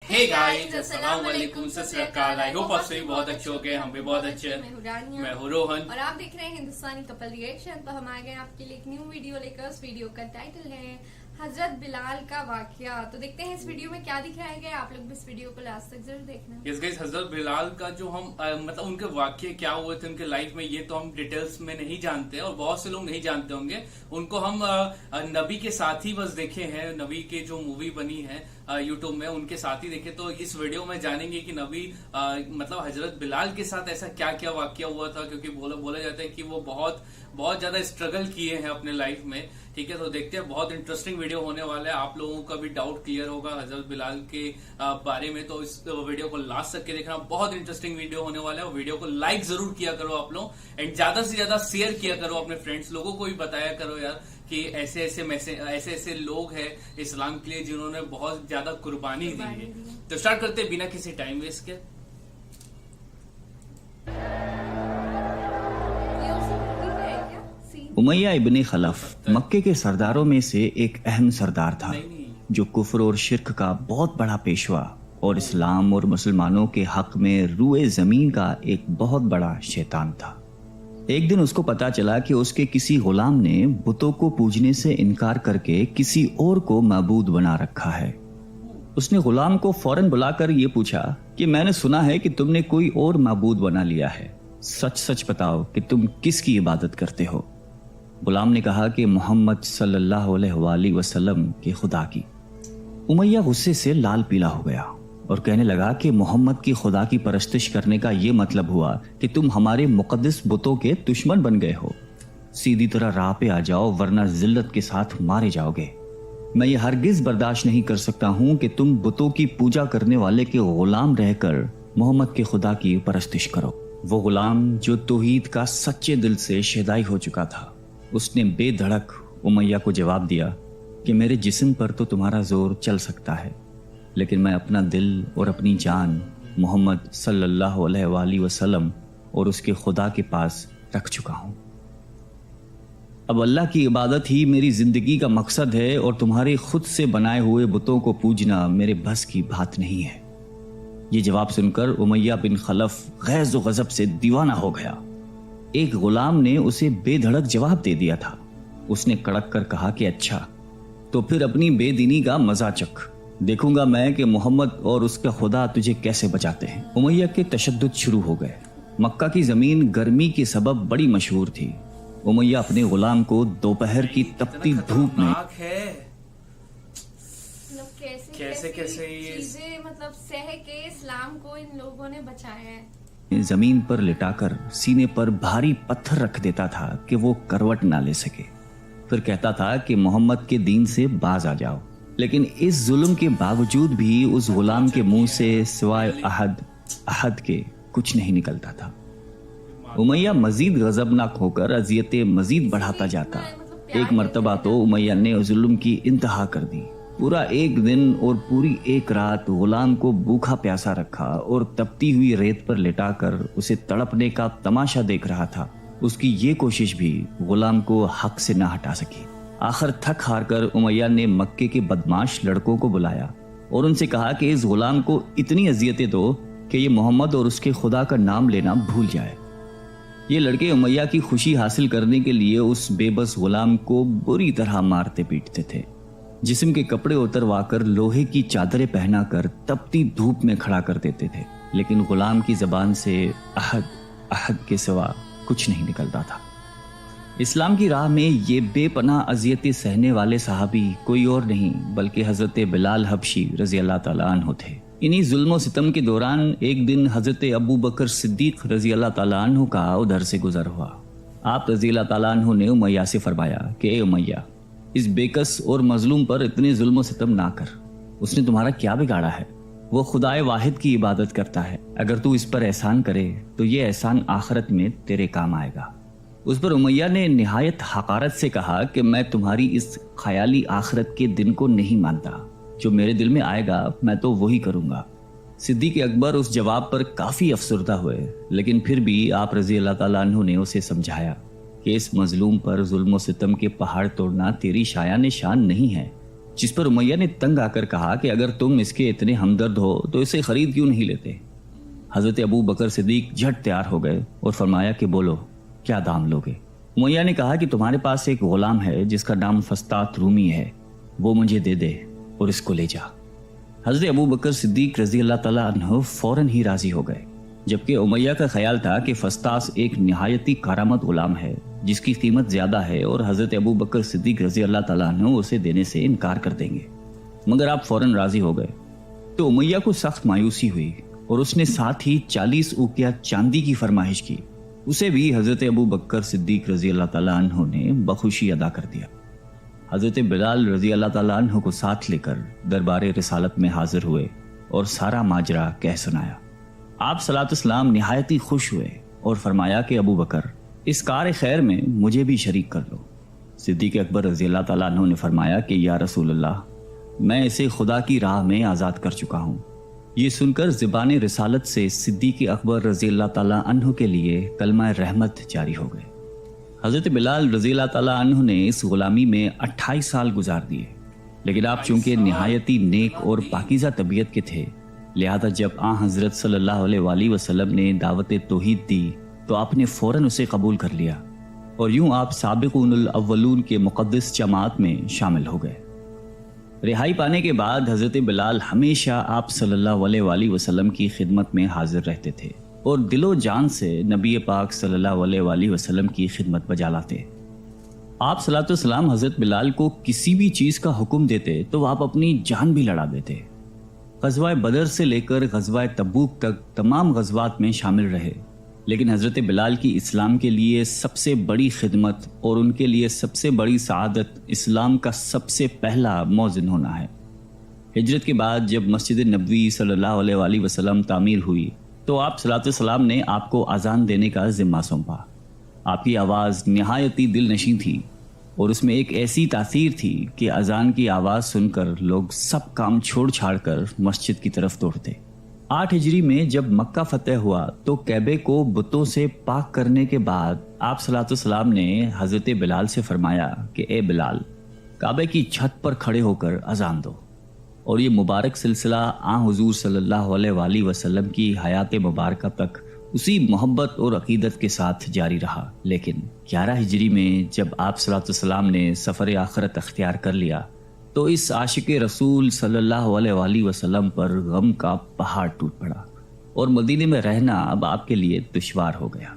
Hey guys, अस्सलाम वालेकुम, सत श्री अकाल। आई होप आप सभी बहुत अच्छे हो गए, हम भी बहुत अच्छे हैं। मैं हूँ रोहन और आप देख रहे हैं हिंदुस्तानी कपल रिएक्शन। तो हम आ गए आपके लिए एक न्यू वीडियो लेकर। उस वीडियो का टाइटल है हजरत बिलाल का वाकया। तो देखते हैं इस वीडियो में क्या दिखाया गया। आप लोग भी इस वीडियो को लास्ट तक जरूर देखना। यस गाइस, हजरत बिलाल का जो हम मतलब उनके वाक्य क्या हुए थे उनके लाइफ में, ये तो हम डिटेल्स में नहीं जानते और बहुत से लोग नहीं जानते होंगे। उनको हम नबी के साथ ही बस देखे हैं। नबी के जो मूवी बनी है यूट्यूब में, उनके साथ ही देखे। तो इस वीडियो में जानेंगे कि नबी मतलब हजरत बिलाल के साथ ऐसा क्या क्या वाकया हुआ था, क्योंकि बोला जाता है कि वो बहुत ज्यादा स्ट्रगल किए हैं अपने लाइफ में। ठीक है, तो देखते हैं, बहुत इंटरेस्टिंग वीडियो होने वाला है। आप लोगों का भी डाउट क्लियर होगा हजरत बिलाल के बारे में, तो इस वीडियो को लास्ट तक के देखना। बहुत इंटरेस्टिंग वीडियो होने वाला है। वीडियो को लाइक जरूर किया करो आप लोग, एंड ज्यादा से ज्यादा शेयर किया करो अपने फ्रेंड्स लोगों को भी बताया करो यार कि ऐसे ऐसे लोग हैं इस्लाम के लिए जिन्होंने बहुत ज्यादा कुर्बानी दी है। तो स्टार्ट करते हैं बिना किसी टाइम वेस्ट के। उमैया इब्ने खलफ मक्के के सरदारों में से एक अहम सरदार था, जो कुफ्र और शिर्क का बहुत बड़ा पेशवा और इस्लाम और मुसलमानों के हक में रूए जमीन का एक बहुत बड़ा शैतान था। एक दिन उसको पता चला कि उसके किसी गुलाम ने बुतों को पूजने से इनकार करके किसी और को माबूद बना रखा है। उसने गुलाम को फौरन बुलाकर ये पूछा कि मैंने सुना है कि तुमने कोई और माबूद बना लिया है, सच सच बताओ कि तुम किसकी इबादत करते हो। गुलाम ने कहा कि मोहम्मद सल्लल्लाहु अलैहि वसल्लम के खुदा की। उमैया गुस्से से लाल पीला हो गया और कहने लगा कि मोहम्मद की खुदा की परस्तिश करने का यह मतलब हुआ कि तुम हमारे मुकद्दस बुतों के दुश्मन बन गए हो। सीधी तरह राह पे आ जाओ, वरना जिल्लत के साथ मारे जाओगे। मैं ये हरगिज बर्दाश्त नहीं कर सकता हूं कि तुम बुतों की पूजा करने वाले के गुलाम रहकर मोहम्मद के खुदा की परस्तिश करो। वो गुलाम जो तौहीद का सच्चे दिल से शहदाई हो चुका था, उसने बेधड़क उमैया को जवाब दिया कि मेरे जिस्म पर तो तुम्हारा जोर चल सकता है, लेकिन मैं अपना दिल और अपनी जान मोहम्मद सल्लल्लाहु अलैहि वसल्लम और उसके खुदा के पास रख चुका हूं। अब अल्लाह की इबादत ही मेरी जिंदगी का मकसद है और तुम्हारे खुद से बनाए हुए बुतों को पूजना मेरे बस की बात नहीं है। ये जवाब सुनकर उमैया बिन खलफ गैज़ व गज़ब से दीवाना हो गया। एक गुलाम ने उसे बेधड़क जवाब दे दिया था। उसने कड़क कर कहा कि अच्छा, तो फिर अपनी बेदीनी का मजा चख, देखूंगा मैं कि मोहम्मद और उसका खुदा तुझे कैसे बचाते हैं। उमैया के तशद्दुद शुरू हो गए। मक्का की जमीन गर्मी के सबब बड़ी मशहूर थी। उमैया अपने गुलाम को दोपहर की तपती धूप में कैसे ये चीजें मतलब सह के इस्लाम को इन लोगों ने बचाया है। जमीन पर लिटाकर सीने पर भारी पत्थर रख देता था कि वो करवट ना ले सके। फिर कहता था कि मोहम्मद के दीन से बाज आ जाओ। लेकिन इस जुल्म के बावजूद भी उस गुलाम के मुंह से सिवाय अहद के कुछ नहीं निकलता था। उमैया मजीद गजबनाक होकर अजियतें मजीद बढ़ाता जाता। एक मर्तबा तो उमैया ने जुल्म की इंतहा कर दी। पूरा एक दिन और पूरी एक रात गुलाम को भूखा प्यासा रखा और तपती हुई रेत पर लिटाकर उसे तड़पने का तमाशा देख रहा था। उसकी ये कोशिश भी गुलाम को हक से न हटा सकी। आखिर थक हार कर उमैया ने मक्के के बदमाश लड़कों को बुलाया और उनसे कहा कि इस गुलाम को इतनी अजियतें दो कि ये मोहम्मद और उसके खुदा का नाम लेना भूल जाए। ये लड़के उमैया की खुशी हासिल करने के लिए उस बेबस गुलाम को बुरी तरह मारते पीटते थे। जिस्म के कपड़े उतरवाकर लोहे की चादरें पहनाकर तपती धूप में खड़ा कर देते थे, लेकिन गुलाम की जबान से अहद के सिवा कुछ नहीं निकलता था। इस्लाम की राह में ये बेपनाह अजियतें सहने वाले सहाबी कोई और नहीं बल्कि हजरत बिलाल हबशी रजी अल्लाह ताला अन्हु थे। इन्हीं जुल्म सितम के दौरान एक दिन हजरत अबू बकर सिद्दीक रजी अल्लाह ताला अन्हु का उधर से गुजर हुआ। आप रजी अल्लाह ताला अन्हु ने उमैया से फरमाया कि ए उमैया, इस बेकस और मजलूम पर इतने जुल्म सितम ना कर। उसने तुम्हारा क्या बिगाड़ा है? वो खुदाए वाहिद की इबादत करता है। अगर तू इस पर एहसान करे तो ये एहसान आखिरत में तेरे काम आएगा। उस पर उमैया ने निहायत हकारत से कहा कि मैं तुम्हारी इस ख्याली आखिरत के दिन को नहीं मानता। जो मेरे दिल में आएगा मैं तो वही करूंगा। सिद्दीक अकबर उस जवाब पर काफी अफसरदा हुए, लेकिन फिर भी आप रजी अल्लाह ताला अन्हु ने उसे समझाया कि इस मजलूम पर जुल्म सितम के पहाड़ तोड़ना तेरी शायान शान नहीं है। जिस पर उमैया ने तंग आकर कहा कि अगर तुम इसके इतने हमदर्द हो तो इसे खरीद क्यों नहीं लेते। हजरत अबू बकर सिद्दीक झट तैयार हो गए और फरमाया कि बोलो क्या दाम लोगे। उमैया ने कहा कि तुम्हारे पास एक गुलाम है जिसका नाम फस्तात रूमी है, वो मुझे दे दे और इसको ले जा। हजरत अबू बकर सिद्दीक रजी अल्लाह तआला अन्हु फौरन ही राजी हो गए, जबकि उमैया का ख्याल था कि फस्तास एक निहायती कारामत गुलाम है जिसकी कीमत ज्यादा है और हजरत अबू बकर सिद्दीक रजी अल्लाह तआला अन्हु उसे देने से इनकार कर देंगे। मगर आप फौरन राजी हो गए तो उमैया को सख्त मायूसी हुई और उसने साथ ही 40 उकिया चांदी की फरमाइश की। उसे भी हजरत अबू बकर सिद्दीक रजी अल्लाह तआला अन्हु ने बखुशी अदा कर दिया। हजरत बिलाल रजी अल्लाह तआला अन्हु को साथ लेकर दरबार रिसालत में हाजिर हुए और सारा माजरा कह सुनाया। आप सलातुस्सलाम निहायती खुश हुए और फरमाया कि अबू बकर, इस कार खैर में मुझे भी शरीक कर लो। सिद्दीक अकबर रजी अल्लाह तआला अन्हु ने फरमाया कि या रसूल अल्लाह, मैं इसे खुदा की राह में आज़ाद कर चुका हूँ। ये सुनकर ज़बान रिसालत से सिद्दीक अकबर रजी अल्लाह तआला अन्हु के लिए कलमा रहमत जारी हो गए। हज़रत बिलाल रजी अल्लाह तआला अन्हु ने इस गुलामी में 28 साल गुजार दिए, लेकिन आप चूंकि निहायती नेक और पाकीज़ा तबीयत के थे, लिहाजा जब हज़रत सल्लल्लाहु अलैहि वसल्लम ने दावत तौहीद दी तो आपने फ़ौरन उसे कबूल कर लिया और यूं आप साबिक़ूनुल अव्वलून के मुक़द्दस जमात में शामिल हो गए। रिहाई पाने के बाद हज़रत बिलाल हमेशा आप सल्लल्लाहु अलैहि वसल्लम की खिदमत में हाजिर रहते थे और दिलो जान से नबी पाक सल्लल्लाहु अलैहि वसल्लम की खिदमत बजा लाते। आप सलातुस्सलाम हज़रत बिलाल को किसी भी चीज़ का हुक्म देते तो आप अपनी जान भी लड़ा देते। ग़ज़वा बदर से लेकर ग़ज़वा तबूक तक तमाम ग़ज़वात में शामिल रहे, लेकिन हज़रत बिलाल की इस्लाम के लिए सबसे बड़ी खिदमत और उनके लिए सबसे बड़ी सआदत इस्लाम का सबसे पहला मौज़िन होना है। हिजरत के बाद जब मस्जिद नबवी सल्लल्लाहु अलैहि वसल्लम तामीर हुई तो आप सलाम ने आपको अजान देने का ज़िम्मा सौंपा। आपकी आवाज़ निहायती दिल नशीं थी और उसमें एक ऐसी तासीर थी कि अजान की आवाज़ सुनकर लोग सब काम छोड़ छाड़ कर मस्जिद की तरफ दौड़ते। 8 हिजरी में जब मक्का फतेह हुआ तो कैबे को बुतों से पाक करने के बाद आप सलाम ने हज़रत बिलाल से फरमाया कि ए बिलाल, काबे की छत पर खड़े होकर अजान दो। और ये मुबारक सिलसिला हुजूर सल्लल्लाहु अलैहि वसल्लम की हयात मुबारक तक उसी मोहब्बत और अकीदत के साथ जारी रहा। लेकिन 11 हिजरी में जब आप सलाम ने सफ़र आखिरत अख्तियार कर लिया तो इस आशिक रसूल सल्लल्लाहु अलैहि वसल्लम पर गम का पहाड़ टूट पड़ा और मदीने में रहना अब आपके लिए दुश्वार हो गया।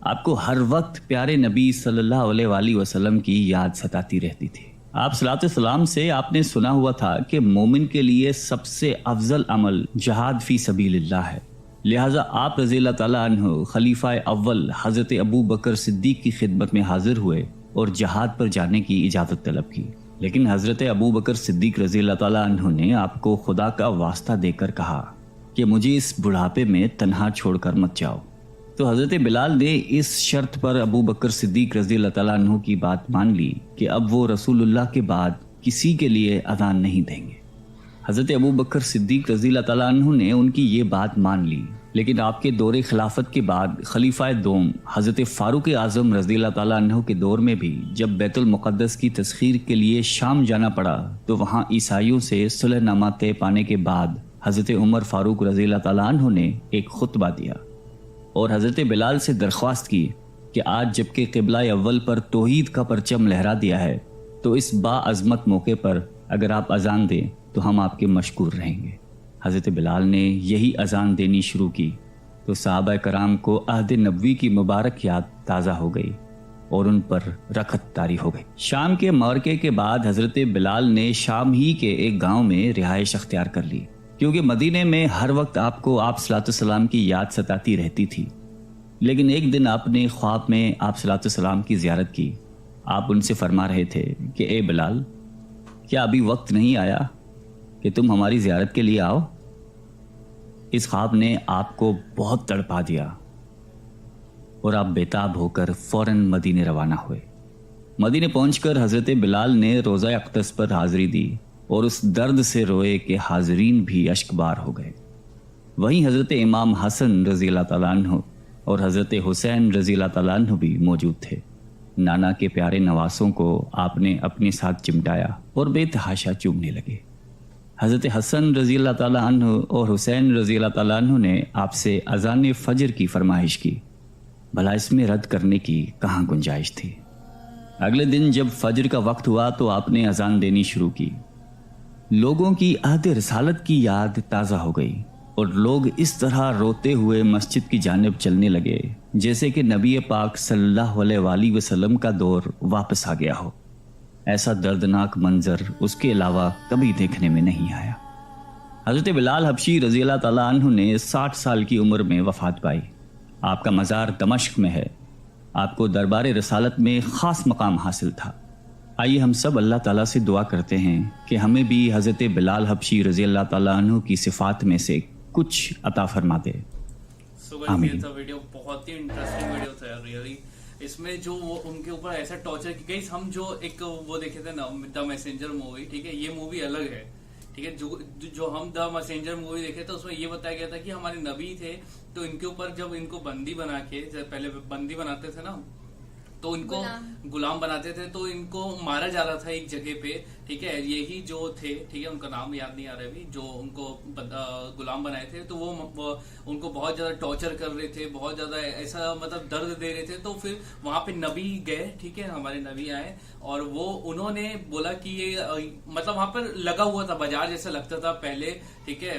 आपको हर वक्त प्यारे नबी सल्लल्लाहु अलैहि वसल्लम की याद सताती रहती थी। आप सलाम से आपने सुना हुआ था कि मोमिन के लिए सबसे अफजल अमल जहाद फी सबीलिल्लाह है। लिहाजा आप रज़ी अल्लाह तआला अन्हु खलीफा अव्वल हज़रत अबू बकर सिद्दीक की खिदमत में हाजिर हुए और जहाद पर जाने की इजाज़त तलब की। लेकिन हज़रत अबू बकर सिद्दीक रज़ी अल्लाह तआला अन्हु ने आपको खुदा का वास्ता देकर कहा कि मुझे इस बुढ़ापे में तन्हा छोड़कर मत जाओ। तो हज़रत बिलाल ने इस शर्त पर अबू बकर सिद्दीक रज़ी अल्लाह तआला अन्हु की बात मान ली कि अब वो रसूलुल्लाह के बाद किसी के लिए अज़ान नहीं देंगे। हज़रत अबू बकर सिद्दीक रज़ी अल्लाह तआला अन्हु ने उनकी ये बात मान ली, लेकिन आपके दौरे खिलाफत के बाद खलीफा दोम हज़रत फ़ारूक आज़म रज़ी अल्लाह तआला अन्हु के दौर में भी जब बैतुल मुक़द्दस की तस्खीर के लिए शाम जाना पड़ा तो वहाँ ईसाइयों से सुलहनामा तय पाने के बाद हज़रत उमर फ़ारूक रज़ी अल्लाह तआला अन्हु ने एक खुतबा दिया और हज़रत बिलाल से दरख्वास्त की कि आज जबकि क़िबला अव्वल पर तौहीद का परचम लहरा दिया है तो इस बाअज़मत मौके पर अगर आप अजान दें तो हम आपके मशकूर रहेंगे। हज़रत बिलाल ने यही अजान देनी शुरू की तो सहाबा कराम को अहद नबवी की मुबारक याद ताज़ा हो गई और उन पर रखत तारी हो गई। शाम के मार्के के बाद हज़रत बिलाल ने शाम ही के एक गांव में रिहाइश अख्तियार कर ली, क्योंकि मदीने में हर वक्त आपको आप सलाम की याद सताती रहती थी। लेकिन एक दिन आपने ख्वाब में आप सलाम की ज़ियारत की। आप उनसे फरमा रहे थे कि ए बिलाल, क्या अभी वक्त नहीं आया कि तुम हमारी ज़ियारत के लिए आओ। इस ख्वाब ने आपको बहुत तड़पा दिया और आप बेताब होकर फ़ौरन मदीने रवाना हुए। मदीने पहुंचकर हज़रत बिलाल ने रोज़ा अक़दस पर हाज़िरी दी और उस दर्द से रोए कि हाज़रीन भी अश्कबार हो गए। वहीं हज़रत इमाम हसन रज़ी अल्लाह तआला अन्हु और हज़रत हुसैन रज़ी अल्लाह तआला अन्हु भी मौजूद थे। नाना के प्यारे नवासों को आपने अपने साथ चिमटाया और बेतहाशा चूमने लगे। हज़रत हसन रज़ी अल्लाह ताला अन्हु और हुसैन रज़ी अल्लाह ताला अन्हु ने आपसे अज़ान फजर की फरमाइश की। भला इसमें रद्द करने की कहाँ गुंजाइश थी। अगले दिन जब फजर का वक्त हुआ तो आपने अजान देनी शुरू की। लोगों की अहद रिसालत की याद ताज़ा हो गई और लोग इस तरह रोते हुए मस्जिद की जानिब चलने लगे जैसे कि नबी पाक सल्लल्लाहु अलैहि वसल्लम का दौर वापस आ गया हो। ऐसा दर्दनाक मंजर उसके अलावा कभी देखने में नहीं आया। हज़रत बिलाल हबशी रज़ी अल्लाह ताला अन्हु ने 60 साल की उम्र में वफ़ात पाई। आपका मज़ार दमश्क में है। आपको दरबार रिसालत में ख़ास मकाम हासिल था। आइए हम सब अल्लाह ताला से दुआ करते हैं कि हमें भी हज़रत बिलाल हबशी रज़ी अल्लाह ताला अन्हु की सिफ़ात में से कुछ अता फरमा दे। ये था वीडियो, बहुत ही इंटरेस्टिंग वीडियो था रियली। इसमें जो वो उनके ऊपर ऐसा टॉर्चर की गई, हम जो एक वो देखे थे ना द मैसेंजर मूवी, ठीक है, ये मूवी अलग है, ठीक है। जो हम द मैसेंजर मूवी देखे थे उसमें ये बताया गया था कि हमारे नबी थे तो इनके ऊपर जब इनको बंदी बना के, जब पहले बंदी बनाते थे ना तो इनको गुलाम बनाते थे तो इनको मारा जा रहा था एक जगह पे, ठीक है। यही जो थे, ठीक है, उनका नाम याद नहीं आ रहा अभी, जो उनको गुलाम बनाए थे तो वो उनको बहुत ज्यादा टॉर्चर कर रहे थे, बहुत ज्यादा ऐसा मतलब दर्द दे रहे थे। तो फिर वहां पे नबी गए, ठीक है, हमारे नबी आए और वो उन्होंने बोला कि ये मतलब वहां पर लगा हुआ था, बाजार जैसा लगता था पहले, ठीक है।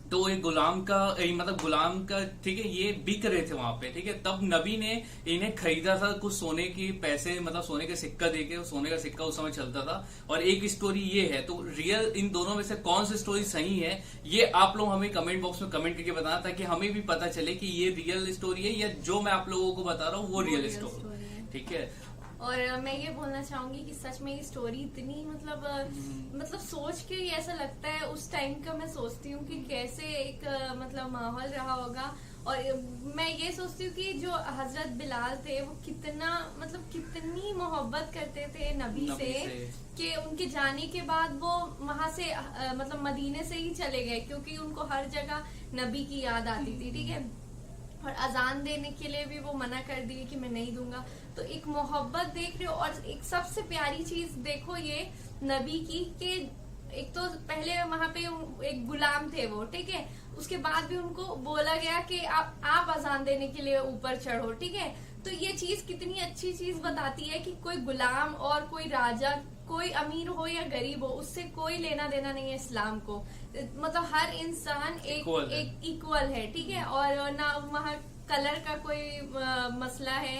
तो एक गुलाम का ठीक है, ये बिक रहे थे वहां पे, ठीक है। तब नबी ने इन्हें खरीदा था कुछ सोने की पैसे, मतलब सोने का सिक्का देके। सोने का सिक्का उस समय चलता था। और एक स्टोरी ये है, तो रियल इन दोनों में से कौन सी स्टोरी सही है ये आप लोग हमें कमेंट बॉक्स में कमेंट करके बताना, ताकि हमें भी पता चले कि ये रियल स्टोरी है या जो मैं आप लोगों को बता रहा हूँ वो रियल स्टोरी है, ठीक है। और मैं ये बोलना चाहूंगी कि सच में ये स्टोरी इतनी मतलब सोच के ही ऐसा लगता है। उस टाइम का मैं सोचती हूँ कि कैसे एक मतलब माहौल रहा होगा। और मैं ये सोचती हूँ कि जो हजरत बिलाल थे वो कितनी मोहब्बत करते थे नबी से कि उनके जाने के बाद वो वहां से मतलब मदीने से ही चले गए, क्योंकि उनको हर जगह नबी की याद आती थी, ठीक है। और अजान देने के लिए भी वो मना कर दिए कि मैं नहीं दूंगा। तो एक मोहब्बत देख रहे हो। और एक सबसे प्यारी चीज देखो ये नबी की, कि एक तो पहले वहां पे एक गुलाम थे वो, ठीक है। उसके बाद भी उनको बोला गया कि आप अजान देने के लिए ऊपर चढ़ो, ठीक है। तो ये चीज कितनी अच्छी चीज बताती है कि कोई गुलाम और कोई राजा, कोई अमीर हो या गरीब हो, उससे कोई लेना देना नहीं है इस्लाम को। मतलब हर इंसान एक इक्वल है, ठीक है। और ना वहाँ कलर का कोई मसला है,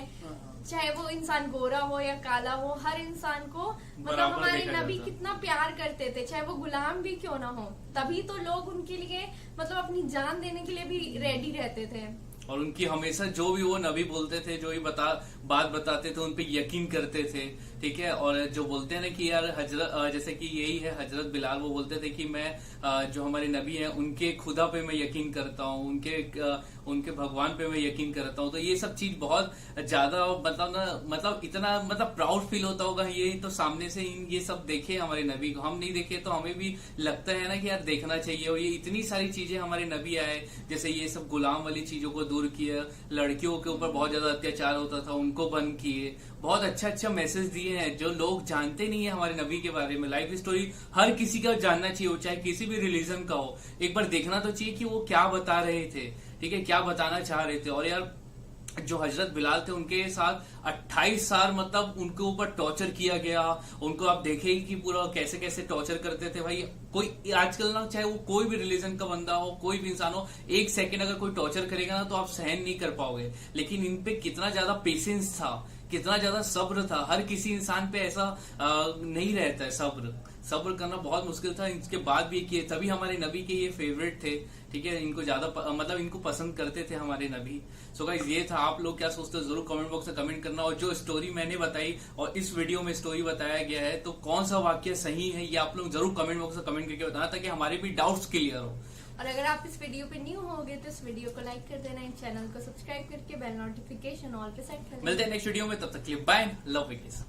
चाहे वो इंसान गोरा हो या काला हो, हर इंसान को मतलब हमारे नबी कितना प्यार करते थे, चाहे वो गुलाम भी क्यों ना हो। तभी तो लोग उनके लिए मतलब अपनी जान देने के लिए भी रेडी रहते थे। और उनकी हमेशा जो भी वो नबी बोलते थे, जो भी बात बताते थे, उन पे यकीन करते थे, ठीक है। और जो बोलते हैं ना कि यार हजरत, जैसे कि यही है हजरत बिलाल, वो बोलते थे कि मैं जो हमारे नबी हैं उनके खुदा पे मैं यकीन करता हूँ, उनके भगवान पे मैं यकीन करता हूँ। तो ये सब चीज बहुत ज्यादा मतलब इतना प्राउड फील होता होगा ये तो सामने से ये सब देखे हमारे नबी को। हम नहीं देखे तो हमें भी लगता है ना कि यार देखना चाहिए। और ये इतनी सारी चीजें हमारे नबी आए, जैसे ये सब गुलाम वाली चीजों को दूर किया, लड़कियों के ऊपर बहुत ज्यादा अत्याचार होता था उनको बंद किए, बहुत अच्छा मैसेज दिए हैं जो लोग जानते नहीं है हमारे नबी के बारे में। लाइफ स्टोरी हर किसी का जानना चाहिए, चाहे किसी भी रिलीजन का हो, एक बार देखना तो चाहिए कि वो क्या बता रहे थे, ठीक है, क्या बताना चाह रहे थे। और यार जो हजरत बिलाल थे उनके साथ 28 साल मतलब उनके ऊपर टॉर्चर किया गया। उनको आप देखेंगे कि पूरा कैसे कैसे टॉर्चर करते थे भाई। कोई आजकल ना, चाहे वो कोई भी रिलीजन का बंदा हो, कोई भी इंसान हो, एक सेकंड अगर कोई टॉर्चर करेगा ना तो आप सहन नहीं कर पाओगे। लेकिन इन पे कितना ज्यादा पेशेंस था, कितना ज्यादा सब्र था। हर किसी इंसान पे ऐसा नहीं रहता है सब्र करना बहुत मुश्किल था। इसके बाद भी किए, तभी हमारे नबी के ये फेवरेट थे, ठीक है। इनको ज्यादा मतलब इनको पसंद करते थे हमारे नबी। सो गाइस ये था, आप लोग क्या सोचते हो जरूर कमेंट बॉक्स में कमेंट करना। और जो स्टोरी मैंने बताई और इस वीडियो में स्टोरी बताया गया है, तो कौन सा वाक्य सही है ये आप लोग जरूर कमेंट बॉक्स में कमेंट करके बताना, ताकि हमारे भी डाउट्स क्लियर हो। और अगर आप इस वीडियो पे न्यू होगे तो इस वीडियो को लाइक कर देना, इस चैनल को सब्सक्राइब करके बेल नोटिफिकेशन ऑल पे सेट कर देना। मिलते हैं नेक्स्ट वीडियो में, तब तक के लिए बाय, लव यू गाइस।